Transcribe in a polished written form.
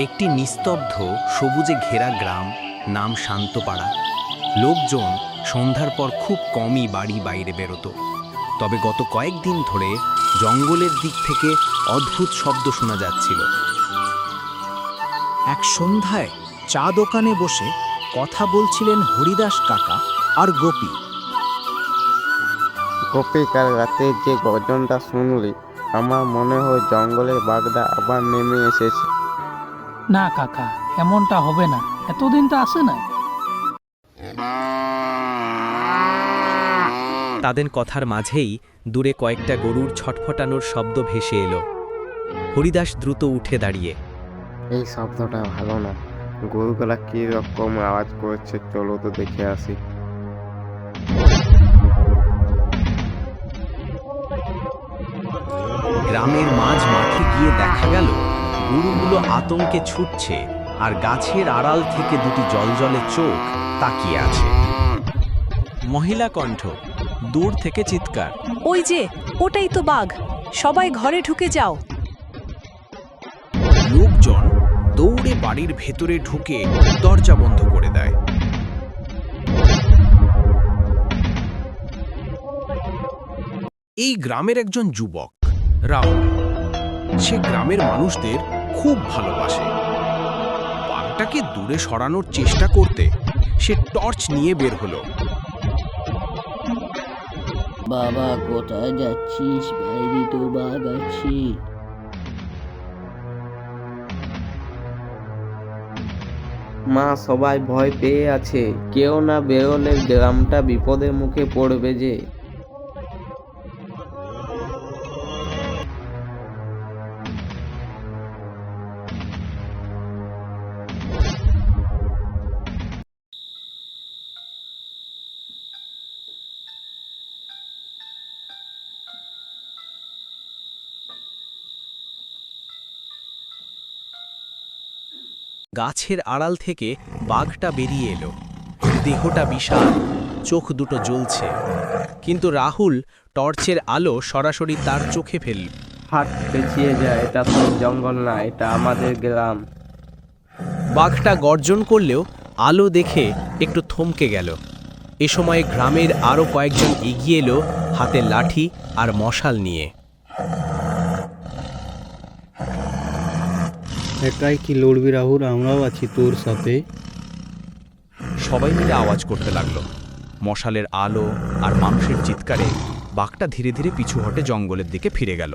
একটি নিস্তব্ধ সবুজে ঘেরা গ্রাম, নাম শান্তপাড়া। লোকজন সন্ধ্যার পর খুব কমই বাড়ি বাইরে বেরোতো। তবে গত কয়েকদিন ধরে জঙ্গলের দিক থেকে অদ্ভুত শব্দ শোনা যাচ্ছিল। এক সন্ধ্যায় চা দোকানে বসে কথা বলছিলেন হরিদাস কাকা আর গোপী। গোপী, কাল রাতে যে গর্জনটা শুনলি, আমার মনে হয় জঙ্গলের বাঘটা আবার নেমে এসেছে। না কাকা, এমনটা হবে না, এতদিন তো আসে না। তাদের কথার মাঝেই দূরে কয়েকটা গরুর ছটফটানোর শব্দ ভেসে এলো। হরিদাস দ্রুত উঠে দাঁড়িয়ে, এই শব্দটা ভালো না। গরুগুলা কি রকম আওয়াজ করছে, চলো তো দেখে আসি। গ্রামের মাঝ মাঠে গিয়ে দেখা গেল গরুগুলো আতঙ্কে ছুটছে, আর গাছের আড়াল থেকে দুটি জলজলে চোখ তাকিয়ে আছে। মহিলা কণ্ঠ, দূর থেকে চিৎকার, ওই যে, ওটাই তো বাঘ, সবাই ঘরে ঢুকে যাও। লোকজন দৌড়ে বাড়ির ভেতরে ঢুকে দরজা বন্ধ করে দেয়। এই গ্রামের একজন যুবক, রাহুল, সে গ্রামের মানুষদের খুব ভালোবাসে। বাঘটাকে দূরে সরানোর চেষ্টা করতে সে টর্চ নিয়ে বের হলো। বাবা, কোথায় যাচ্ছিস? বাইরে তো বাঘ আছে। মা, সবাই ভয় পেয়ে আছে। কেউ না বেরোলে গ্রামটা বিপদের মুখে পড়বে যে। গাছের আড়াল থেকে বাঘটা বেরিয়ে এলো। দেহটা বিশাল, চোখ দুটো জ্বলছে, কিন্তু রাহুল টর্চের আলো সরাসরি তার চোখে ফেলল। হাট পেছিয়ে যায়, এটা তো জঙ্গল না, এটা আমাদের গ্রাম। বাঘটা গর্জন করলেও আলো দেখে একটু থমকে গেল। এ সময় গ্রামের আরও কয়েকজন এগিয়ে এলো, হাতে লাঠি আর মশাল নিয়ে। একাই কি লড়বি রাহুল? আমরাও আছি তোর সাথে। সবাই মিলে আওয়াজ করতে লাগলো। মশালের আলো আর মানুষের চিৎকারে বাঘটা ধীরে ধীরে পিছু হটে জঙ্গলের দিকে ফিরে গেল।